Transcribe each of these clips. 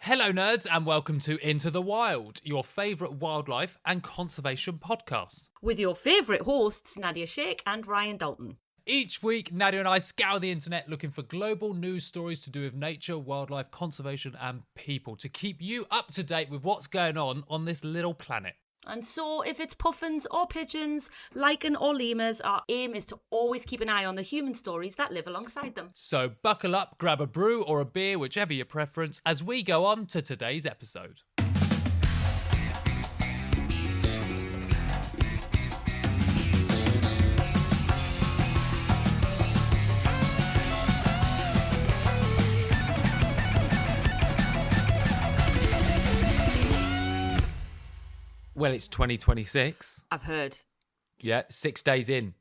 Hello, nerds, and welcome to Into the Wild, your favourite wildlife and conservation podcast. With your favourite hosts, Nadia Sheikh and Ryan Dalton. Each week, Nadia and I scour the internet looking for global news stories to do with nature, wildlife, conservation, and people to keep you up to date with what's going on this little planet. And so, if it's puffins or pigeons, lichen or lemurs, our aim is to always keep an eye on the human stories that live alongside them. So buckle up, grab a brew or a beer, whichever your preference, as we go on to today's episode. Well, it's 2026. I've heard. Yeah, 6 days in.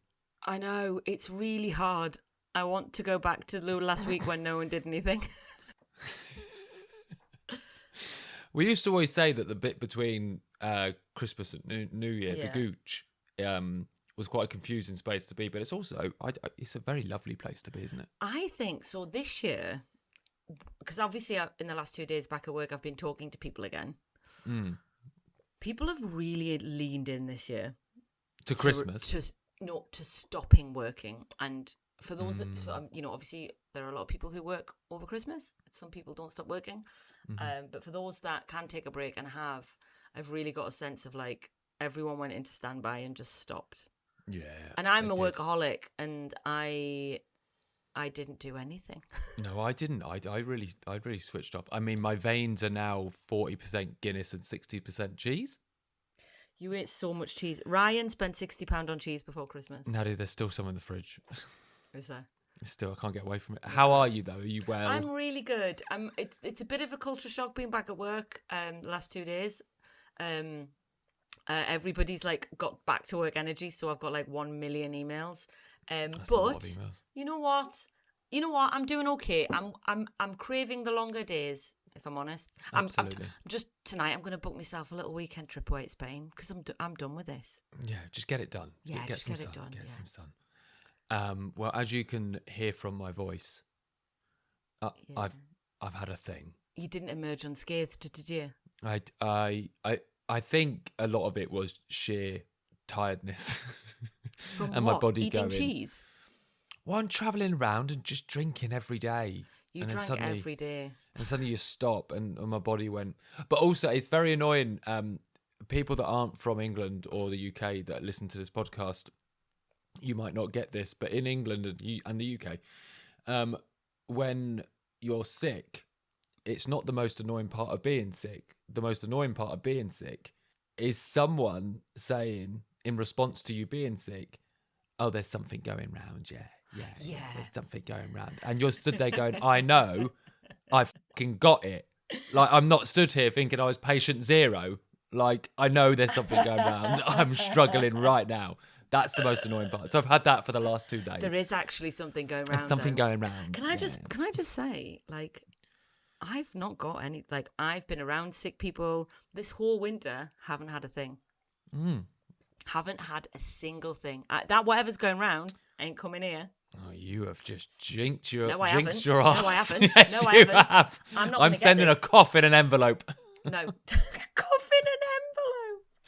I know, it's really hard. I want to go back to last week when no one did anything. We used to always say that the bit between Christmas and New Year, the Gooch, was quite a confusing space to be, but it's also, it's a very lovely place to be, isn't it? I think so. This year, because obviously in the last 2 days back at work, I've been talking to people again. People have really leaned in this year to Christmas, to stopping working. And for those, obviously there are a lot of people who work over Christmas. Some people don't stop working, but for those that can take a break and I've really got a sense of like everyone went into standby and just stopped. Yeah, and I'm a workaholic, and I didn't do anything. No, I didn't. I really switched off. I mean, my veins are now 40% Guinness and 60% cheese. You ate so much cheese. Ryan spent £60 on cheese before Christmas. Nadia, there's still some in the fridge. Is there? Still, I can't get away from it. How are you, though? Are you well? I'm really good. It's a bit of a culture shock being back at work the last 2 days. Everybody's like got back to work energy, so I've got like 1 million emails. That's a lot of emails. You know what? I'm doing okay. I'm craving the longer days, if I'm honest. Absolutely. Tonight I'm going to book myself a little weekend trip away to Spain because I'm done with this. Yeah, just get it done. Yeah, get it done. Get some sun. Well, as you can hear from my voice, I've had a thing. You didn't emerge unscathed, did you? I think a lot of it was sheer tiredness. From and what? my body Eating going. cheese? Well, I'm travelling around and just drinking every day. You drank every day. And suddenly you stop and my body went. But also, it's very annoying. People that aren't from England or the UK that listen to this podcast, you might not get this, but in England and the UK, when you're sick, it's not the most annoying part of being sick. The most annoying part of being sick is someone saying, in response to you being sick, oh, there's something going round, yeah, there's something going round. And you're stood there going, I know, I fucking got it. Like, I'm not stood here thinking I was patient zero. Like, I know there's something going round. I'm struggling right now. That's the most annoying part. So I've had that for the last 2 days. There is actually something going round. There's something going round. Can I just say, like, I've not got any, like, I've been around sick people this whole winter, haven't had a thing. Haven't had a single thing. That whatever's going round ain't coming here. Oh, you have just jinxed your No, I haven't. your ass. No, I haven't. Yes, No, I you haven't. have. I'm sending a cough in an envelope. No, cough in an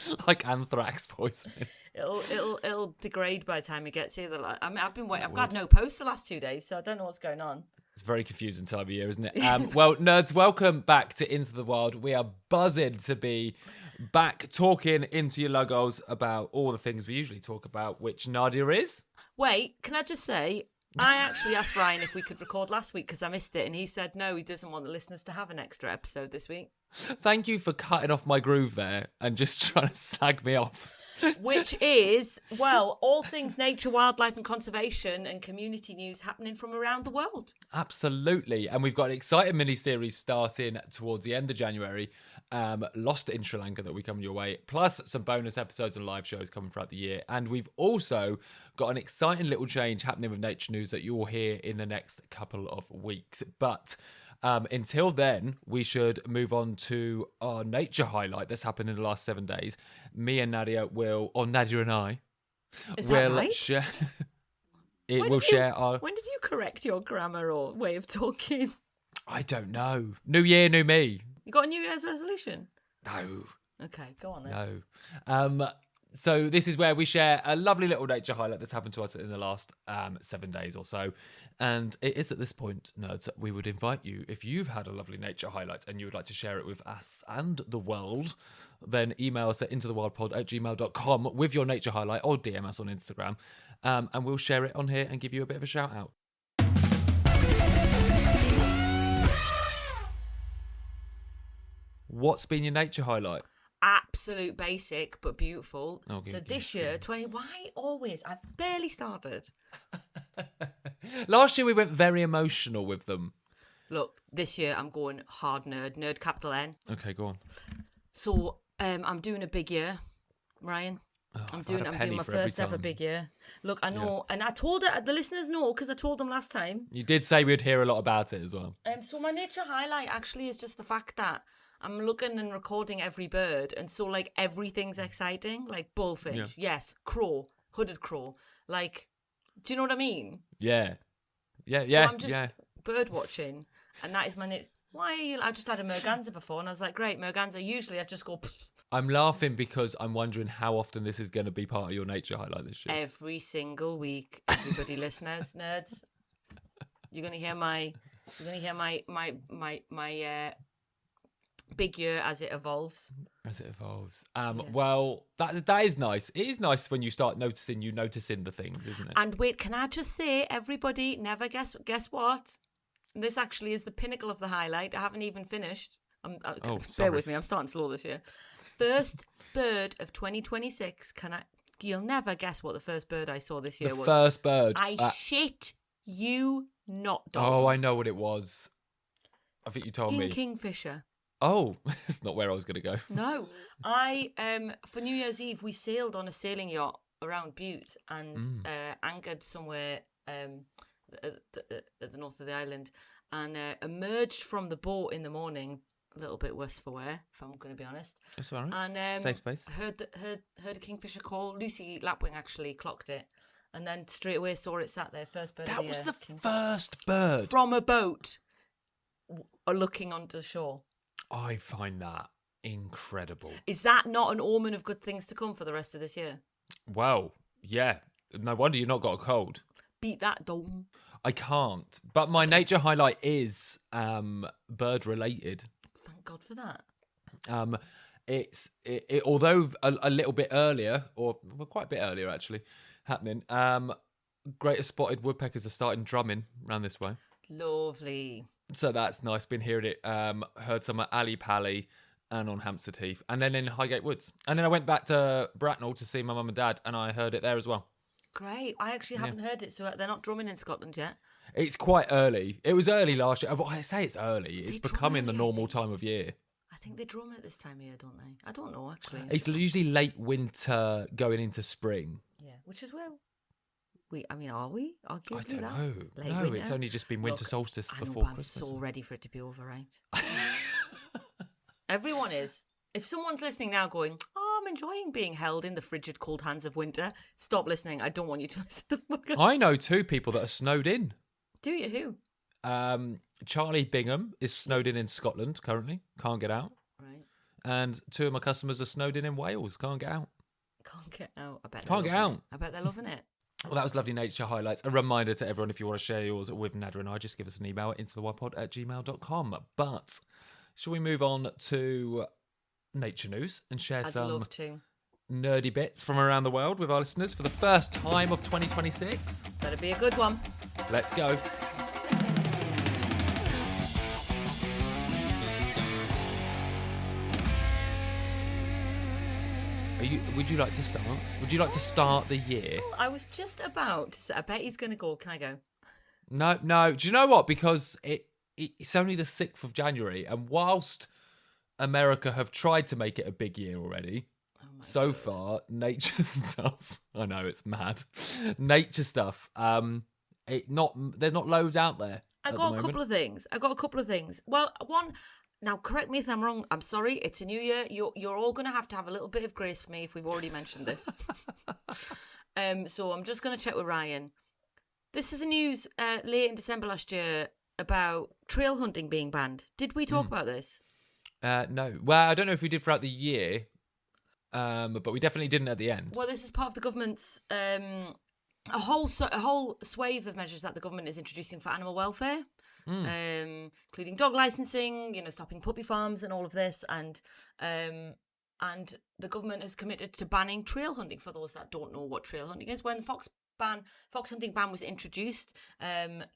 envelope. Like anthrax poisoning. It'll degrade by the time it gets here. I've got no post the last 2 days, so I don't know what's going on. It's a very confusing time of year, isn't it? Well, nerds, welcome back to Into the Wild. We are buzzing to be back talking into your logos about all the things we usually talk about, which Nadia is. Wait, can I just say, I actually asked Ryan if we could record last week because I missed it, and he said no, he doesn't want the listeners to have an extra episode this week. Thank you for cutting off my groove there and just trying to slag me off. Which is, well, all things nature, wildlife and conservation and community news happening from around the world. Absolutely. And we've got an exciting mini-series starting towards the end of January, Lost in Sri Lanka, that we coming your way, plus some bonus episodes and live shows coming throughout the year. And we've also got an exciting little change happening with nature news that you'll hear in the next couple of weeks. But until then, we should move on to our nature highlight that's happened in the last 7 days. Me and Nadia will, or Nadia and I, Is that right? share. When did you correct your grammar or way of talking? I don't know. New year, new me. You got a New Year's resolution? No. Okay, go on then. No. So this is where we share a lovely little nature highlight that's happened to us in the last 7 days or so. And it is at this point, nerds, that we would invite you, if you've had a lovely nature highlight and you would like to share it with us and the world, then email us at intothewildpod@gmail.com with your nature highlight or DM us on Instagram. And we'll share it on here and give you a bit of a shout out. What's been your nature highlight? Absolute basic, but beautiful. Oh, so this year, why always? I've barely started. Last year we went very emotional with them. Look, this year I'm going hard nerd capital N. Okay, go on. So I'm doing a big year, Ryan. I'm doing my first ever big year. Look, I know, and I told the listeners know because I told them last time. You did say we'd hear a lot about it as well. So my nature highlight actually is just the fact that I'm looking and recording every bird, and so like everything's exciting, like bullfinch, yes, crow, hooded crow, like, do you know what I mean? Yeah. So I'm just bird watching, and that is my Why are you? I just had a merganser before, and I was like, great, merganser. Usually I just go. Pfft. I'm laughing because I'm wondering how often this is going to be part of your nature highlight this year. Every single week, everybody, listeners, nerds, you're gonna hear my big year as it evolves. Well, that is nice. It is nice when you start noticing the things, isn't it? And wait, can I just say, everybody, never guess what? This actually is the pinnacle of the highlight. I haven't even finished. Bear with me. I'm starting slow this year. First bird of 2026. You'll never guess what the first bird I saw this year was. The first bird. I shit you not, dog. Oh, I know what it was. I think you told me. Kingfisher. Oh, it's not where I was going to go. No, for New Year's Eve we sailed on a sailing yacht around Bute and anchored somewhere at the north of the island, and emerged from the boat in the morning, a little bit worse for wear, if I'm going to be honest. That's all right. And safe space. Heard a kingfisher call. Lucy Lapwing actually clocked it, and then straight away saw it sat there, first bird. That was the first bird from a boat, looking onto the shore. I find that incredible. Is that not an omen of good things to come for the rest of this year? Well, yeah. No wonder you've not got a cold. Beat that dome. I can't. But my nature highlight is bird related. Thank God for that. It's although a little bit earlier, or quite a bit earlier actually, happening. Greater spotted woodpeckers are starting drumming around this way. Lovely. So that's nice. Been hearing it. Heard some at Ali Pally and on Hampstead Heath, and then in Highgate Woods. And then I went back to Bracknell to see my mum and dad, and I heard it there as well. Great. I actually haven't heard it, so they're not drumming in Scotland yet. It's quite early. It was early last year. Well, I say it's early. It's becoming the normal time of year. I think they drum at this time of year, don't they? I don't know, actually. It's usually late winter going into spring. Yeah, which is where... are we? I don't know. No, winter? It's only just been winter solstice before Christmas. I'm so ready for it to be over, right? Everyone is. If someone's listening now going, I'm enjoying being held in the frigid cold hands of winter, stop listening. I don't want you to listen to the podcast. I know 2 people that are snowed in. Do you? Who? Charlie Bingham is snowed in Scotland currently. Can't get out. Right. And 2 of my customers are snowed in Wales. Can't get out. Can't get out. I bet Can't get out. I bet they're loving it. Well, that was lovely nature highlights. A reminder to everyone, if you want to share yours with Nadia and I, just give us an email at intothewildpod@gmail.com. But shall we move on to nature news and share some nerdy bits from around the world with our listeners for the first time of 2026? Better be a good one. Let's go. Would you like to start? Would you like to start the year? I was just about to say, I bet he's going to go. Can I go? No. Do you know what? Because it's only the 6th of January, and whilst America have tried to make it a big year already, so far, nature stuff, I know, it's mad. Nature stuff, there's not loads out there. I got a couple of things. Well, one... Now, correct me if I'm wrong. I'm sorry. It's a new year. You're all going to have a little bit of grace for me if we've already mentioned this. So I'm just going to check with Ryan. This is the news late in December last year about trail hunting being banned. Did we talk about this? No. Well, I don't know if we did throughout the year, but we definitely didn't at the end. Well, this is part of the government's a whole swathe of measures that the government is introducing for animal welfare, including dog licensing, stopping puppy farms and all of this, and the government has committed to banning trail hunting. For those that don't know what trail hunting is, when the fox hunting ban was introduced,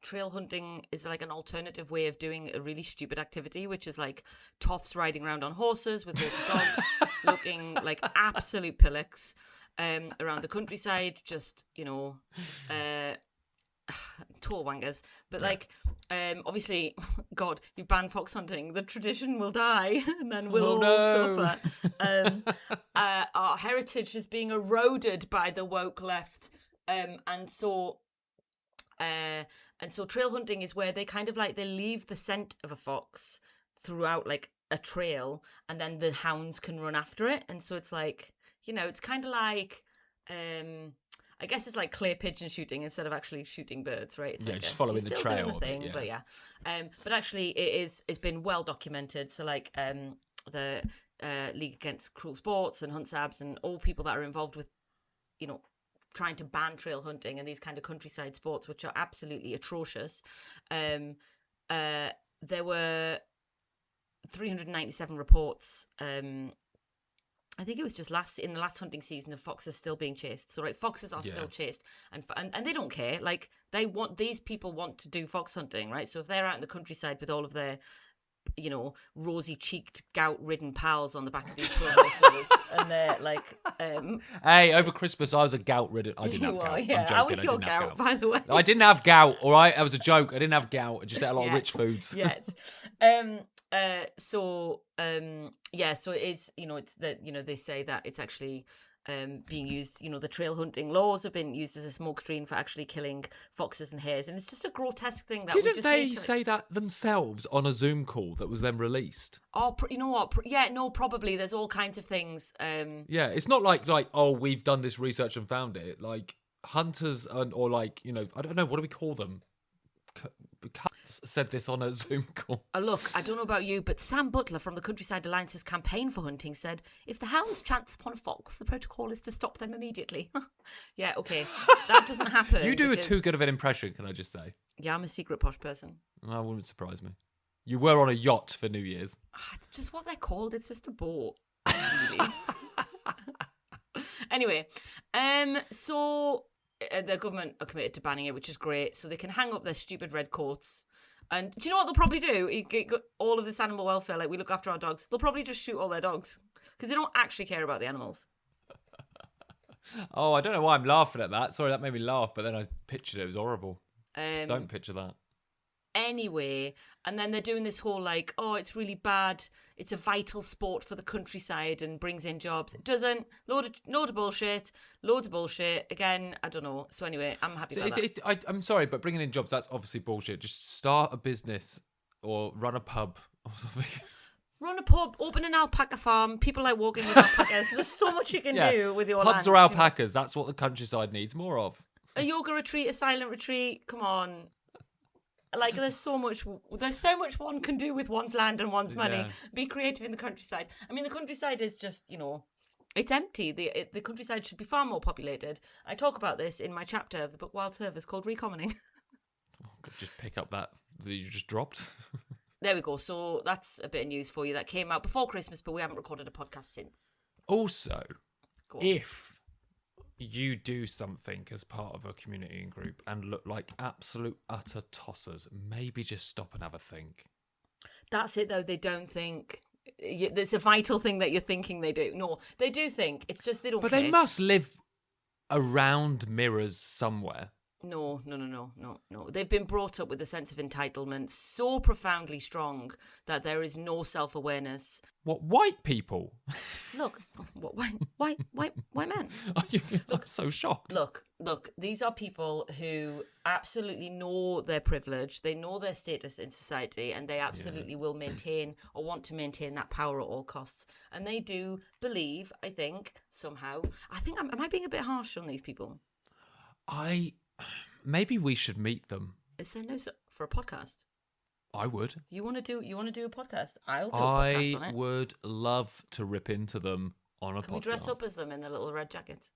trail hunting is like an alternative way of doing a really stupid activity, which is like toffs riding around on horses with loads of dogs looking like absolute pillocks around the countryside, just tour wangers. But obviously, God, you ban fox hunting, the tradition will die, and then we'll all suffer. Our heritage is being eroded by the woke left. And so trail hunting is where they kind of they leave the scent of a fox throughout like a trail, and then the hounds can run after it. And so it's it's kind of like, I guess it's like clay pigeon shooting instead of actually shooting birds, right? It's just following the trail. Doing the thing, but but actually it's been well documented. So the League Against Cruel Sports and Hunt Sabs and all people that are involved with, trying to ban trail hunting and these kind of countryside sports, which are absolutely atrocious. There were 397 reports. I think it was just in the last hunting season of foxes still being chased. So foxes are still chased, and they don't care. Like these people want to do fox hunting, right? So if they're out in the countryside with all of their rosy-cheeked, gout-ridden pals on the back of these poor horses, and they're hey, over Christmas I was a gout-ridden. I didn't have gout. Yeah, I'm joking. I was your gout, by the way. I didn't have gout. All right, that was a joke. I didn't have gout. I just ate a lot of rich foods. Yes. So it is. It's that. They say that it's actually being used, the trail hunting laws have been used as a smokescreen for actually killing foxes and hares, and it's just a grotesque thing that Didn't we just they need to, say that themselves on a Zoom call that was then released? Oh, you know what? Probably. There's all kinds of things. Yeah, it's not like oh, we've done this research and found it. Like hunters or I don't know, what do we call them? Cats said this on a Zoom call. Look, I don't know about you, but Sam Butler from the Countryside Alliance's campaign for hunting said, if the hounds chance upon a fox, the protocol is to stop them immediately. Yeah, okay. That doesn't happen. You do too good of an impression, can I just say? Yeah, I'm a secret posh person. That wouldn't surprise me. You were on a yacht for New Year's. It's just what they're called. It's just a boat. Really. Anyway, so the government are committed to banning it, which is great. So they can hang up their stupid red coats. And do you know what they'll probably do? All of this animal welfare, like we look after our dogs, they'll probably just shoot all their dogs because they don't actually care about the animals. Oh, I don't know why I'm laughing at that. Sorry, that made me laugh, but then I pictured it. It was horrible. Don't picture that. Anyway, and then they're doing this whole it's really bad. It's a vital sport for the countryside and brings in jobs. It doesn't. Load of bullshit. Loads of bullshit. Again, I don't know. So anyway, I'm happy about that. I'm sorry, but bringing in jobs, that's obviously bullshit. Just start a business or run a pub or something. Run a pub, open an alpaca farm. People like walking with alpacas. There's so much you can do with your pubs land. or alpacas. That's what the countryside needs more of. A yoga retreat, a silent retreat. Come on. There's so much one can do with one's land and one's money. Yeah. Be creative in the countryside. I mean, the countryside is just, it's empty. The countryside should be far more populated. I talk about this in my chapter of the book Wild Service called Recommoning. Just pick up that you just dropped. There we go. So that's a bit of news for you that came out before Christmas, but we haven't recorded a podcast since. Also, if you do something as part of a community group and look like absolute utter tossers, maybe just stop and have a think. That's it, though. They don't think. It's a vital thing that you're thinking they do. No, they do think. It's just they don't care. But they must live around mirrors somewhere. No. They've been brought up with a sense of entitlement so profoundly strong that there is no self-awareness. What, white people? Look, what white men? I'm so shocked. Look, these are people who absolutely know their privilege, they know their status in society, and they absolutely will maintain or want to maintain that power at all costs. And they do believe, I think, somehow. Am I being a bit harsh on these people? Maybe we should meet them. Is there no for a podcast? I would. You want to do a podcast? I'll do a podcast on I it. would love to rip into them on a podcast. Can we dress up as them in the little red jackets?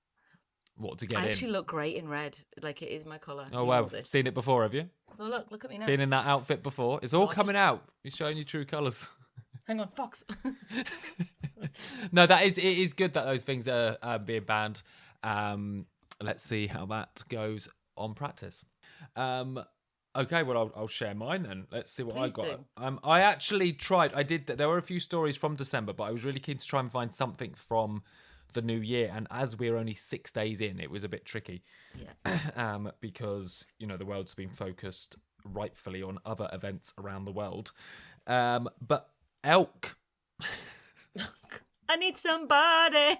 What, to get I in? actually look great in red. Like, it is my colour. Oh, You wow. know this. Seen it before, have you? Oh, look at me now. Been in that outfit before? It's all No, coming out. You're showing your true colours. Hang on, Fox. No, it is good that those things are being banned. Let's see how that goes on practice. Okay, well, I'll share mine then. Let's see what Please I got. do. I actually tried. There were a few stories from December, but I was really keen to try and find something from the new year. And as we're only 6 days in, it was a bit tricky. Yeah. Because, the world's been focused rightfully on other events around the world. But elk. I need somebody.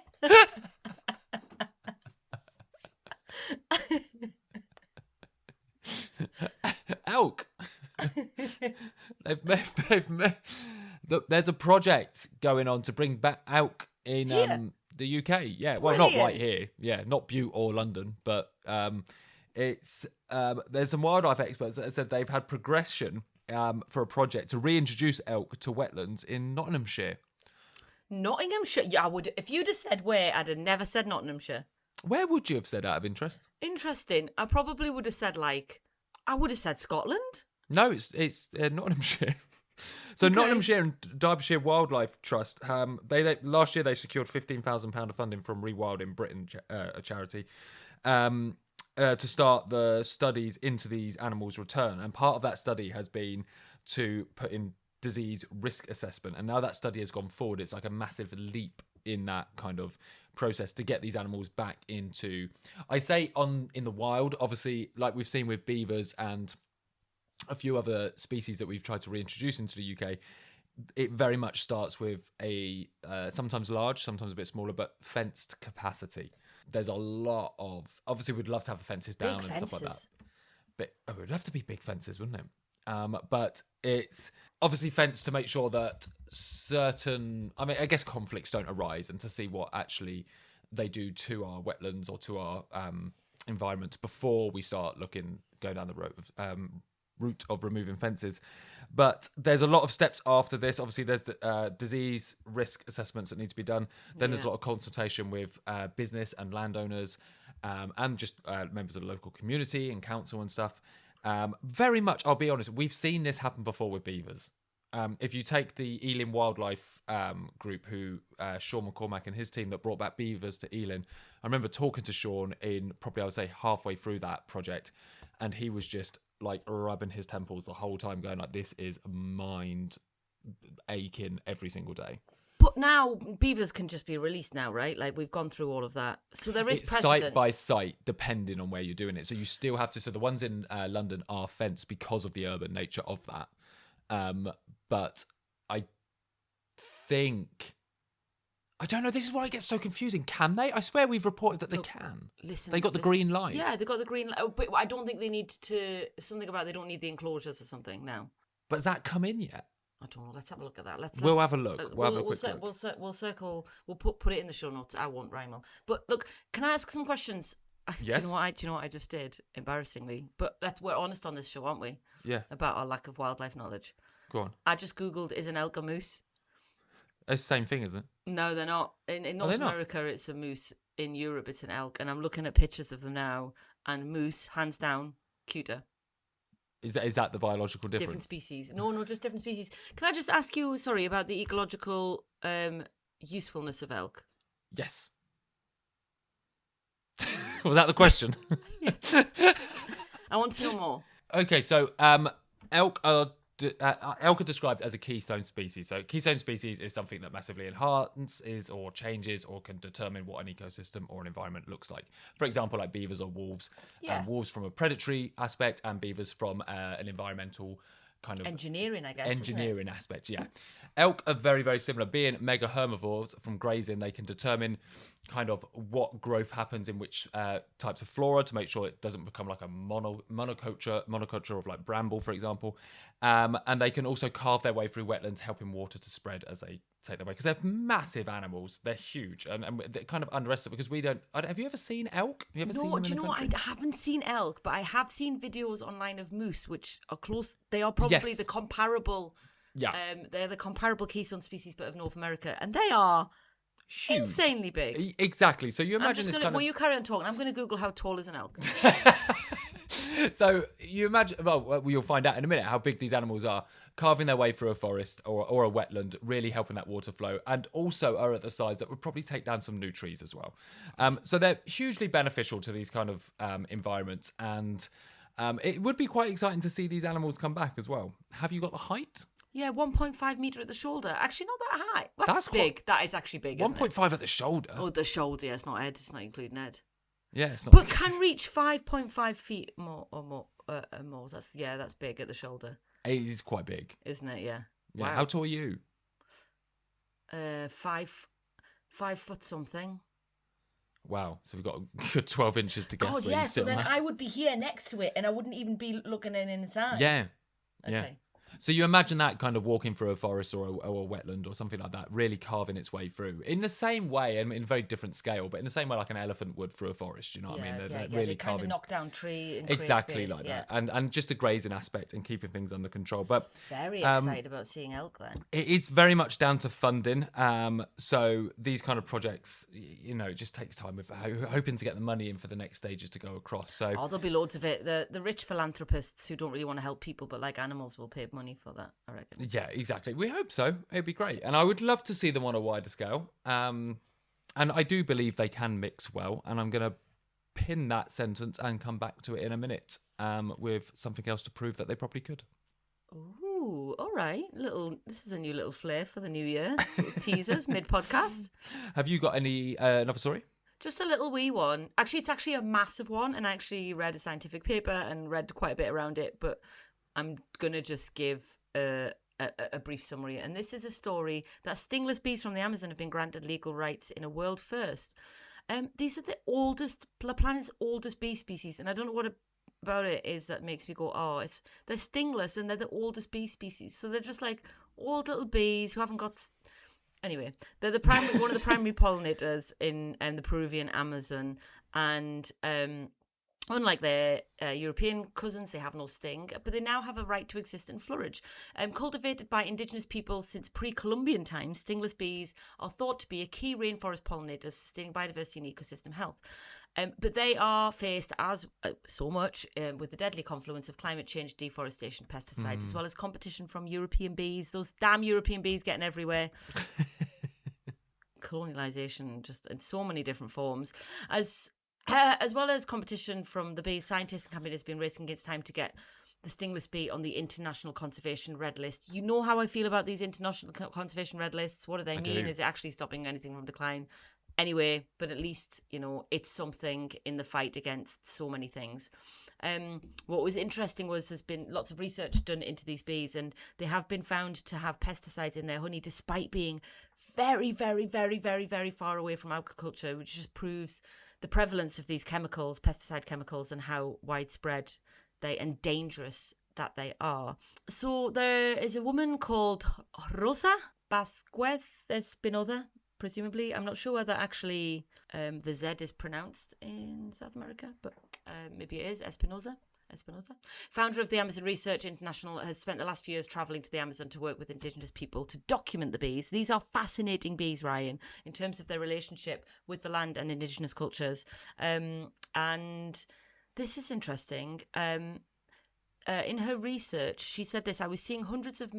Elk. There's a project going on to bring back elk in the UK. Yeah, well, not right here. Yeah, not Butte or London, but it's there's some wildlife experts that have said they've had progression for a project to reintroduce elk to wetlands in Nottinghamshire. Nottinghamshire? Yeah, I would. If you'd have said where, I'd have never said Nottinghamshire. Where would you have said out of interest? Interesting. I probably would have said I would have said Scotland. No, it's Nottinghamshire. So okay. Nottinghamshire and Derbyshire Wildlife Trust, they last year they secured £15,000 of funding from Rewilding Britain, a charity, to start the studies into these animals' return. And part of that study has been to put in disease risk assessment. And now that study has gone forward, it's like a massive leap in that kind of process to get these animals back into, I say, in the wild. Obviously, like we've seen with beavers and a few other species that we've tried to reintroduce into the UK, it very much starts with a sometimes large, sometimes a bit smaller, but fenced capacity. There's a lot of, obviously we'd love to have the fences down and stuff like that. But it would have to be big fences, wouldn't it? But it's obviously fenced to make sure that certain, I guess conflicts don't arise, and to see what actually they do to our wetlands or to our environments before we start going down the route of removing fences. But there's a lot of steps after this. Obviously, there's disease risk assessments that need to be done. Then there's a lot of consultation with business and landowners, and just members of the local community and council and stuff. Very much, I'll be honest, we've seen this happen before with beavers. If you take the Ealing Wildlife group, who Sean McCormack and his team that brought back beavers to Ealing, I remember talking to Sean in probably, I would say, halfway through that project, and he was just like rubbing his temples the whole time, going like, this is mind aching every single day. But now beavers can just be released now, right? Like, we've gone through all of that. So there is precedent. Site by site, depending on where you're doing it. So you still have to, so the ones in London are fenced because of the urban nature of that. But I think, I don't know, this is why it gets so confusing. Can they? I swear we've reported that they can. Listen. They got the green light. Yeah, they got the green light. But I don't think they need to, something about they don't need the enclosures or something now. But has that come in yet? I don't know. Let's have a look at that. We'll have a look. We'll have a quick look. We'll circle. We'll put it in the show notes. I won't, Rymel. But look, can I ask some questions? Yes. Do you know what I just did? Embarrassingly, but we're honest on this show, aren't we? Yeah. About our lack of wildlife knowledge. Go on. I just googled, is an elk a moose? It's the same thing, isn't it? No, they're not. In North America, it's a moose. In Europe, it's an elk. And I'm looking at pictures of them now. And moose, hands down, cuter. Is that the biological difference? Different species. No, just different species. Can I just ask you, sorry, about the ecological usefulness of elk? Yes. Was that the question? I want to know more. Okay, so elk are described as a keystone species. So keystone species is something that massively enhances or changes or can determine what an ecosystem or an environment looks like. For example, like beavers or wolves. Yeah. Wolves from a predatory aspect and beavers from an environmental kind of engineering, I guess. Engineering aspect, yeah. Elk are very, very similar. Being mega herbivores from grazing, they can determine kind of what growth happens in which types of flora to make sure it doesn't become like a monoculture of like bramble, for example. And they can also carve their way through wetlands, helping water to spread as they take their way. Because they're massive animals. They're huge. And they're kind of underestimated because we don't... Have you ever seen elk? Have you ever seen them do in you the know what? country? I haven't seen elk, but I have seen videos online of moose, which are close. They are probably Yes. the comparable... Yeah. They're the comparable keystone species, but of North America. And they are... Huge. insanely big. Exactly. So you imagine this kind of... Will you carry on talking? I'm going to Google how tall is an elk. So you imagine... Well, you'll find out in a minute how big these animals are, carving their way through a forest or a wetland, really helping that water flow, and also are at the size that would probably take down some new trees as well. So they're hugely beneficial to these kind of environments, and it would be quite exciting to see these animals come back as well. Have you got the height? Yeah, 1.5 metre at the shoulder. Actually, not that high. That's big. That is actually big, isn't it? 1.5 at the shoulder? Oh, the shoulder. Yeah, it's not head. It's not including head. Yeah, it's not. But can reach 5.5 feet more. That's big at the shoulder. It is quite big. Isn't it? Yeah. Yeah. Wow. How tall are you? 5 foot something. Wow. So we've got a good 12 inches to guess God, where yeah. you So sit then on that. I would be here next to it and I wouldn't even be looking in inside. Yeah. Okay. Yeah. So you imagine that kind of walking through a forest or a wetland or something like that, really carving its way through in the same way, and in a very different scale, but in the same way like an elephant would through a forest. You know what I mean? They're really they kind carving of knock down tree and exactly create space, like that, and just the grazing aspect and keeping things under control. But very excited about seeing elk then. it is very much down to funding. So these kind of projects, you know, it just takes time. With hoping to get the money in for the next stages to go across. So there'll be loads of it. The rich philanthropists who don't really want to help people but like animals will pay money for that, I reckon. yeah, exactly. We hope so. It'd be great, and I would love to see them on a wider scale. And I do believe they can mix well. And I'm going to pin that sentence and come back to it in a minute with something else to prove that they probably could. Ooh, all right. This is a new little flair for the new year. Little teasers mid-podcast. Have you got any another story? Just a little wee one. Actually, it's actually a massive one, and I actually read a scientific paper and read quite a bit around it, but I'm going to just give a brief summary. And this is a story that stingless bees from the Amazon have been granted legal rights in a world first. These are the planet's oldest bee species, and I don't know what about it is that makes me go, they're stingless and they're the oldest bee species. So they're just like old little bees who haven't got... Anyway, they're one of the primary pollinators in the Peruvian Amazon, and unlike their European cousins, they have no sting, but they now have a right to exist and flourish. Cultivated by indigenous peoples since pre-Columbian times, stingless bees are thought to be a key rainforest pollinator, sustaining biodiversity and ecosystem health. But they are faced, as so much, with the deadly confluence of climate change, deforestation, pesticides, as well as competition from European bees. Those damn European bees getting everywhere. Colonialisation, just in so many different forms. As well as competition from the bees, scientists and companies have been racing against time to get the stingless bee on the International Conservation Red List. You know how I feel about these International Conservation Red Lists. What do they mean? Is it actually stopping anything from decline? Anyway, but at least, you know, it's something in the fight against so many things. What was interesting was there's been lots of research done into these bees, and they have been found to have pesticides in their honey despite being very, very, very, very, very far away from agriculture, which just proves the prevalence of these chemicals, pesticide chemicals, and how widespread and dangerous that they are. So there is a woman called Rosa Vasquez Espinoza, presumably. I'm not sure whether actually the Z is pronounced in South America, but maybe it is Espinoza. Founder of the Amazon Research International, has spent the last few years travelling to the Amazon to work with indigenous people to document the bees. These are fascinating bees, Ryan, in terms of their relationship with the land and indigenous cultures. And this is interesting. In her research, she said this: I was seeing hundreds of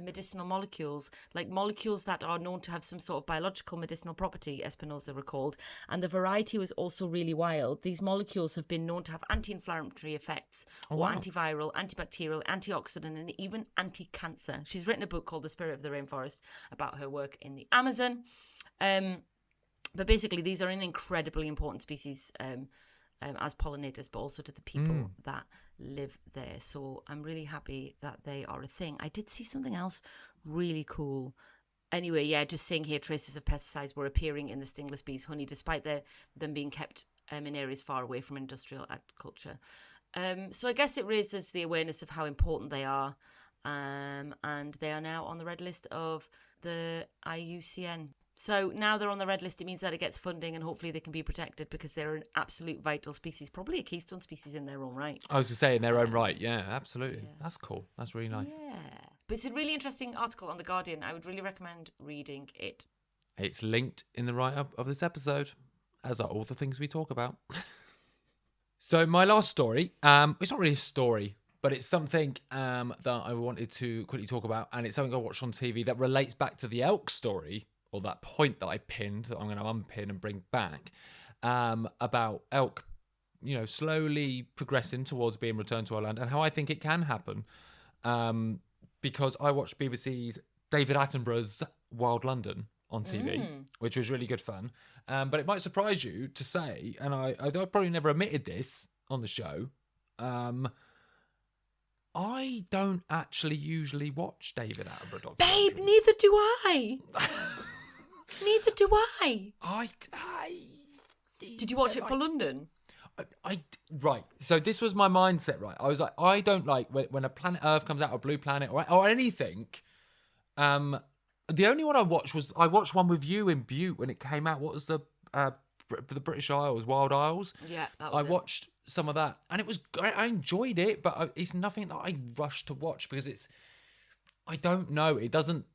medicinal molecules, like molecules that are known to have some sort of biological medicinal property, Espinoza recalled, and the variety was also really wild. These molecules have been known to have anti-inflammatory effects, antiviral, antibacterial, antioxidant, and even anti-cancer. She's written a book called The Spirit of the Rainforest about her work in the Amazon. But basically, these are an incredibly important species as pollinators, but also to the people that live there. So I'm really happy that they are a thing. I did see something else really cool. Anyway, yeah, just seeing here traces of pesticides were appearing in the stingless bees' honey, despite them being kept in areas far away from industrial agriculture. So I guess it raises the awareness of how important they are. and they are now on the red list of the IUCN. So now they're on the red list, it means that it gets funding and hopefully they can be protected because they're an absolute vital species, probably a keystone species in their own right. I was to say in their own right. Yeah, absolutely. Yeah. That's cool. That's really nice. Yeah. But it's a really interesting article on The Guardian. I would really recommend reading it. It's linked in the write-up of this episode, as are all the things we talk about. So my last story, it's not really a story, but it's something that I wanted to quickly talk about, and it's something I watched on TV that relates back to the elk story, or that point that I pinned, that I'm going to unpin and bring back, about elk, slowly progressing towards being returned to our land, and how I think it can happen. Because I watched BBC's David Attenborough's Wild London on TV, which was really good fun. But it might surprise you to say, and I've probably never admitted this on the show, I don't actually usually watch David Attenborough documentaries. Babe, neither do I. Neither do I. Did you watch it for London? Right. So this was my mindset, right? I was like, I don't like when a Planet Earth comes out, or Blue Planet, or anything. The only one I watched one with you in Butte when it came out. What was the British Isles, Wild Isles? Yeah, that was I watched some of that, and it was great. I enjoyed it, but it's nothing that I rush to watch because I don't know. It doesn't.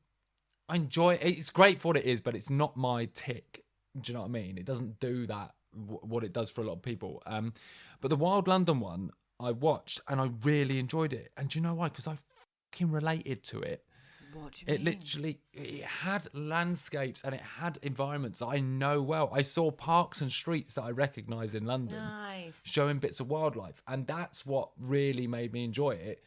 I enjoy it. It's great for what it is, but it's not my tick. Do you know what I mean? It doesn't do that. What it does for a lot of people. But the Wild London one I watched and I really enjoyed it. And do you know why? Because I fucking related to it. What do you mean? Literally, it had landscapes and it had environments that I know well. I saw parks and streets that I recognise in London. Nice. Showing bits of wildlife. And that's what really made me enjoy it.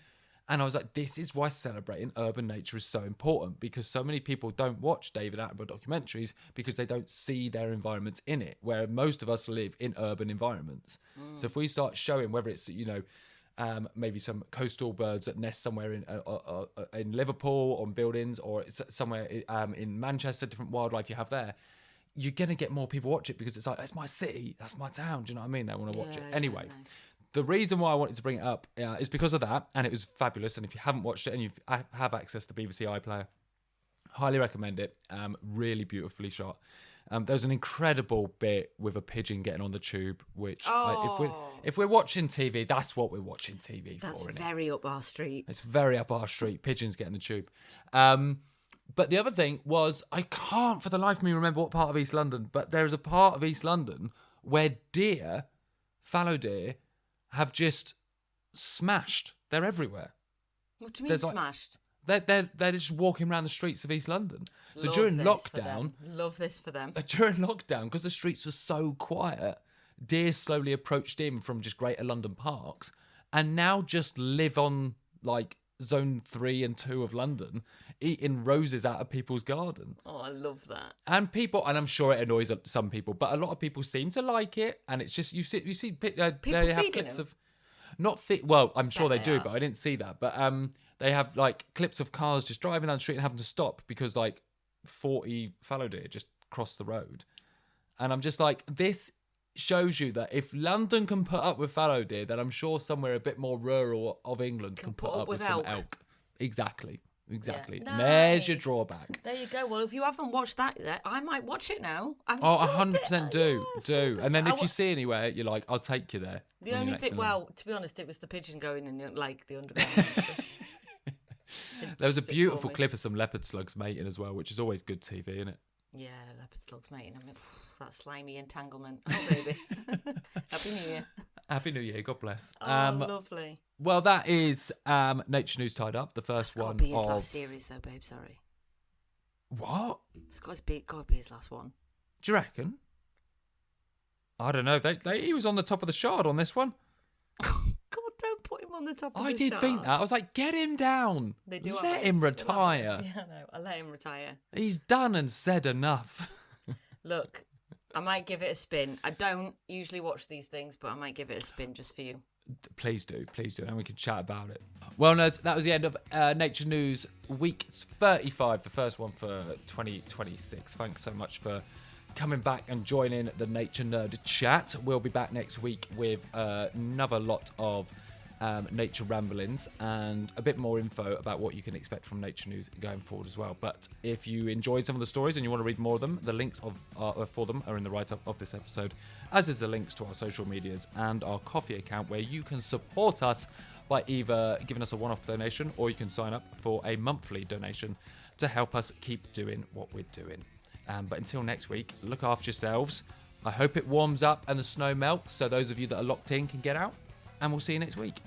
And I was like, this is why celebrating urban nature is so important, because so many people don't watch David Attenborough documentaries because they don't see their environments in it, where most of us live in urban environments. So if we start showing, whether it's, maybe some coastal birds that nest somewhere in Liverpool on buildings, or it's somewhere in Manchester, different wildlife you have there, you're going to get more people watch it because it's like, that's my city, that's my town. Do you know what I mean? They want to watch it. Anyway. Nice. The reason why I wanted to bring it up is because of that, and it was fabulous. And if you haven't watched it and you have access to BBC iPlayer, highly recommend it. Really beautifully shot. There's an incredible bit with a pigeon getting on the tube, which if we're watching TV, that's what we're watching TV for. That's very up our street. It's very up our street. Pigeons getting the tube. But the other thing was, I can't for the life of me remember what part of East London, but there is a part of East London where fallow deer, have just smashed. They're everywhere. What do you mean smashed? They're just walking around the streets of East London. So Love during this lockdown, love this for them. During lockdown, because the streets were so quiet, deer slowly approached in from just Greater London parks, and now just live on like Zone 3 and 2 of London, eating roses out of people's garden. Oh, I love that. And I'm sure it annoys some people, but a lot of people seem to like it. And it's just, you see, people they have clips of, not fit. Well, I'm sure they do, are. but I didn't see that. But they have like clips of cars just driving down the street and having to stop because like 40 fallow deer just crossed the road. And I'm just like, this shows you that if London can put up with fallow deer, then I'm sure somewhere a bit more rural of England can put up with some elk. Exactly. Yeah. Nice. And there's your drawback. There you go. Well, if you haven't watched that yet, I might watch it now. 100% do. And then if you see anywhere, you're like, I'll take you there. The only thing, to be honest, it was the pigeon going in the underground. There was a beautiful clip of some leopard slugs mating as well, which is always good TV, isn't it? Yeah, leopard slugs mating. I mean, that slimy entanglement. Oh, baby. Happy New Year. Happy New Year. God bless. Lovely. Well, that is Nature News Tied Up, the first one. It's got to be his last series, though, babe. Sorry. What? It's got to be his last one. Do you reckon? I don't know. He was on the top of the shard on this one. God, don't put him on the top of the shard. I did think that. I was like, get him down. They do. Let him retire. Yeah, no, I'll let him retire. He's done and said enough. Look, I might give it a spin. I don't usually watch these things, but I might give it a spin just for you. Please do, and we can chat about it. Well, nerds, that was the end of Nature News Week 35, the first one for 2026. Thanks so much for coming back and joining the Nature Nerd chat. We'll be back next week with another lot of Nature Ramblings, and a bit more info about what you can expect from Nature News going forward as well. But if you enjoyed some of the stories and you want to read more of them, the links for them are in the write-up of this episode, as is the links to our social medias and our Coffee account, where you can support us by either giving us a one-off donation, or you can sign up for a monthly donation to help us keep doing what we're doing. But until next week, look after yourselves. I hope it warms up and the snow melts so those of you that are locked in can get out, and we'll see you next week.